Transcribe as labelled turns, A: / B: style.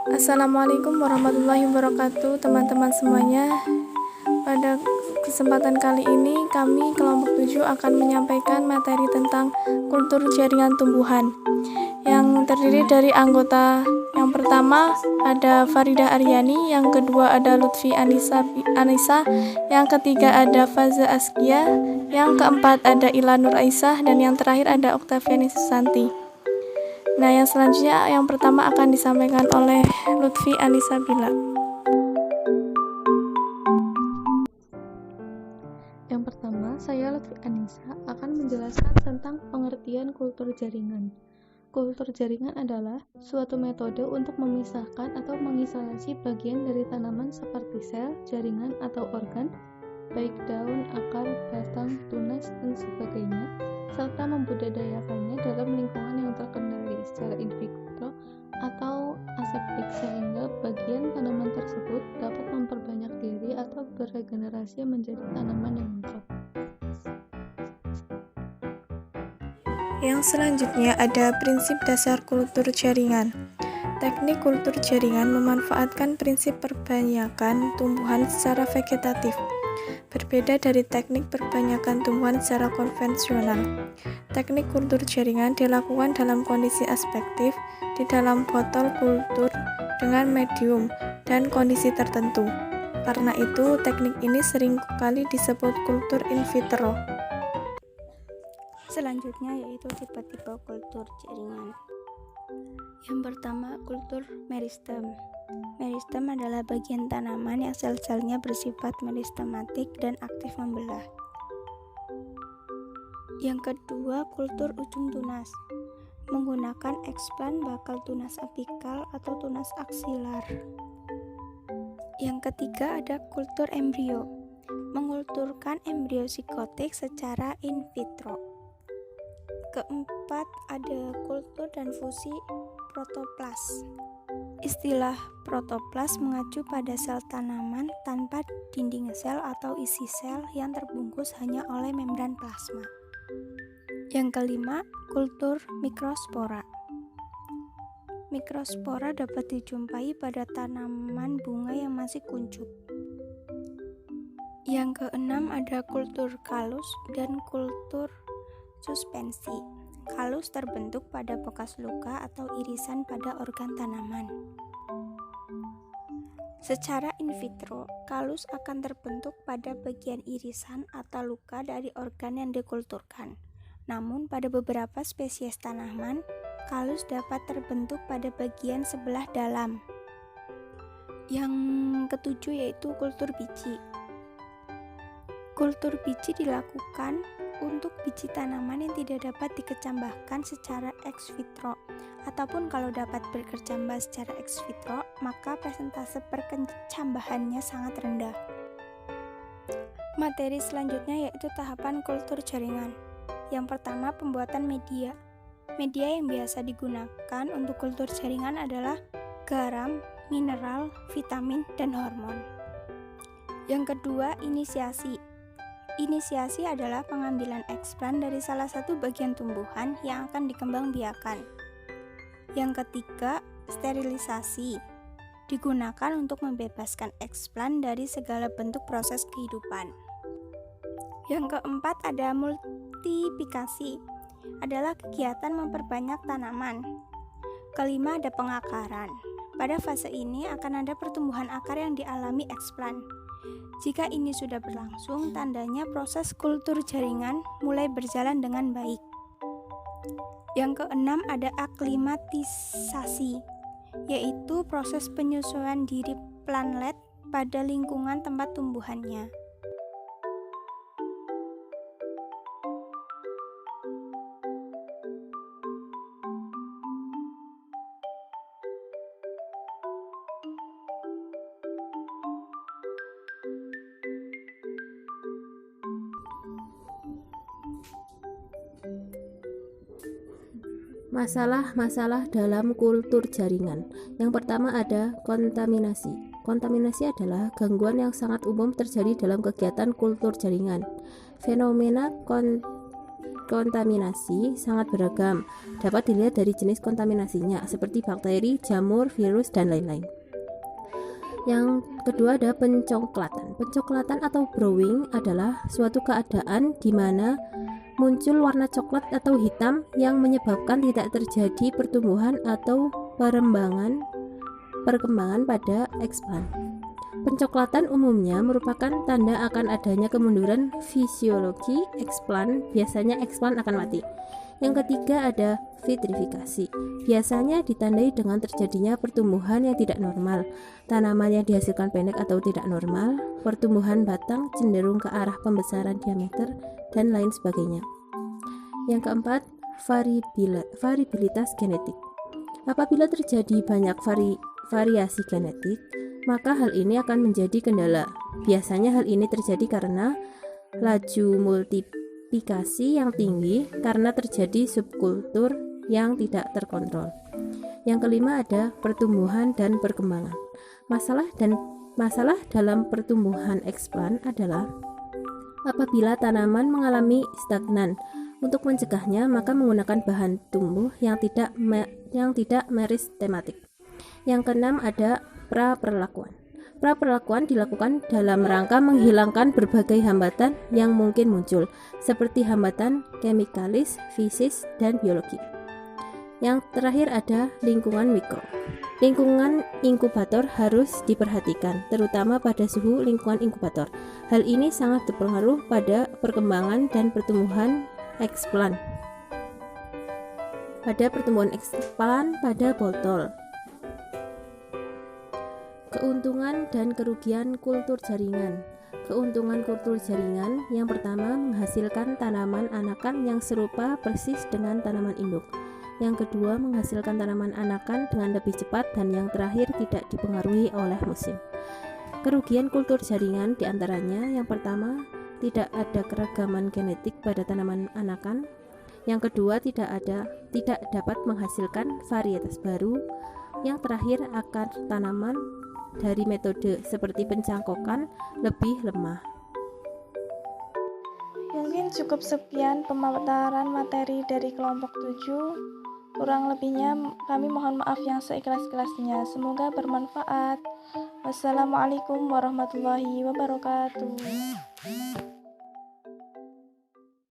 A: Assalamualaikum warahmatullahi wabarakatuh, teman-teman semuanya. Pada kesempatan kali ini kami kelompok 7 akan menyampaikan materi tentang kultur jaringan tumbuhan yang terdiri dari anggota. Yang pertama ada Faridah Aryani, yang kedua ada Lutfi Anissa, yang ketiga ada Faza Askia, yang keempat ada Ila Nur Aisyah, dan yang terakhir ada Oktaviani Susanti. Nah, yang selanjutnya yang pertama akan disampaikan oleh Lutfi Anissa Bila.
B: Yang pertama, saya Lutfi Anissa akan menjelaskan tentang pengertian kultur jaringan. Kultur jaringan adalah suatu metode untuk memisahkan atau mengisolasi bagian dari tanaman seperti sel, jaringan, atau organ, baik daun, akar, batang, tunas, dan sebagainya, serta membudidayakannya dalam lingkungan yang terkendali secara in vitro atau aseptik sehingga bagian tanaman tersebut dapat memperbanyak diri atau beregenerasi menjadi tanaman yang lengkap.
A: Yang selanjutnya ada prinsip dasar kultur jaringan. Teknik kultur jaringan memanfaatkan prinsip perbanyakan tumbuhan secara vegetatif. Berbeda dari teknik perbanyakan tumbuhan secara konvensional. Teknik kultur jaringan dilakukan dalam kondisi aspektif di dalam botol kultur dengan medium dan kondisi tertentu. Karena itu, teknik ini sering kali disebut kultur in vitro.
C: Selanjutnya yaitu tipe-tipe kultur jaringan. Yang pertama, kultur meristem. Meristem adalah bagian tanaman yang sel-selnya bersifat meristematik dan aktif membelah. Yang kedua, kultur ujung tunas. Menggunakan eksplan bakal tunas apikal atau tunas aksilar. Yang ketiga ada kultur embrio. Mengkulturkan embrio psikotik secara in vitro. Keempat ada kultur dan fusi protoplas. Istilah protoplas mengacu pada sel tanaman tanpa dinding sel atau isi sel yang terbungkus hanya oleh membran plasma. Yang kelima, kultur mikrospora. Mikrospora dapat dijumpai pada tanaman bunga yang masih kuncup. Yang keenam ada kultur kalus dan kultur suspensi. Kalus terbentuk pada bekas luka atau irisan pada organ tanaman. Secara in vitro, kalus akan terbentuk pada bagian irisan atau luka dari organ yang dikulturkan. Namun pada beberapa spesies tanaman, kalus dapat terbentuk pada bagian sebelah dalam. Yang ketujuh yaitu kultur biji. Kultur biji dilakukan untuk biji tanaman yang tidak dapat dikecambahkan secara ex vitro, ataupun kalau dapat berkecambah secara ex vitro, maka persentase perkecambahannya sangat rendah. Materi selanjutnya yaitu tahapan kultur jaringan. Yang pertama, pembuatan media. Media yang biasa digunakan untuk kultur jaringan adalah garam, mineral, vitamin, dan hormon. Yang kedua, inisiasi. Inisiasi adalah pengambilan eksplan dari salah satu bagian tumbuhan yang akan dikembangbiakan. Yang ketiga, sterilisasi. Digunakan untuk membebaskan eksplan dari segala bentuk proses kehidupan. Yang keempat ada multiplikasi. Adalah kegiatan memperbanyak tanaman. Kelima ada pengakaran. Pada fase ini akan ada pertumbuhan akar yang dialami eksplan. Jika ini sudah berlangsung, tandanya proses kultur jaringan mulai berjalan dengan baik. Yang keenam ada aklimatisasi, yaitu proses penyesuaian diri planlet pada lingkungan tempat tumbuhannya.
D: Masalah-masalah dalam kultur jaringan. Yang pertama ada kontaminasi. Kontaminasi adalah gangguan yang sangat umum terjadi dalam kegiatan kultur jaringan. Fenomena kontaminasi sangat beragam, dapat dilihat dari jenis kontaminasinya seperti bakteri, jamur, virus, dan lain-lain. Yang kedua ada pencoklatan. Pencoklatan atau browning adalah suatu keadaan di mana muncul warna coklat atau hitam yang menyebabkan tidak terjadi pertumbuhan atau perkembangan pada eksplan. Pencoklatan umumnya merupakan tanda akan adanya kemunduran fisiologi eksplan, biasanya eksplan akan mati. Yang ketiga ada vitrifikasi. Biasanya ditandai dengan terjadinya pertumbuhan yang tidak normal, tanaman yang dihasilkan pendek atau tidak normal, pertumbuhan batang cenderung ke arah pembesaran diameter, dan lain sebagainya. Yang keempat, variabilitas genetik. Apabila terjadi banyak variasi genetik, maka hal ini akan menjadi kendala. Biasanya hal ini terjadi karena laju multiplikasi yang tinggi karena terjadi subkultur yang tidak terkontrol. Yang kelima ada pertumbuhan dan perkembangan. Masalah dalam pertumbuhan eksplan adalah apabila tanaman mengalami stagnan. Untuk mencegahnya, maka menggunakan bahan tumbuh yang tidak meristematik. Yang keenam ada praperlakuan. Praperlakuan dilakukan dalam rangka menghilangkan berbagai hambatan yang mungkin muncul, seperti hambatan kemikalis, fisis, dan biologi. Yang terakhir ada lingkungan mikro. Lingkungan inkubator harus diperhatikan, terutama pada suhu lingkungan inkubator. Hal ini sangat berpengaruh pada perkembangan dan pertumbuhan eksplan. Pada pertumbuhan eksplan pada botol. Keuntungan dan kerugian kultur jaringan. Keuntungan kultur jaringan yang pertama menghasilkan tanaman anakan yang serupa persis dengan tanaman induk. Yang kedua menghasilkan tanaman anakan dengan lebih cepat, dan yang terakhir tidak dipengaruhi oleh musim. Kerugian kultur jaringan diantaranya yang pertama tidak ada keragaman genetik pada tanaman anakan. Yang kedua tidak dapat menghasilkan varietas baru. Yang terakhir akar tanaman dari metode seperti pencangkokan lebih lemah.
A: Mungkin cukup sekian pemaparan materi dari kelompok 7. Kurang lebihnya kami mohon maaf yang seikhlas-ikhlasnya. Semoga bermanfaat. Wassalamualaikum warahmatullahi wabarakatuh.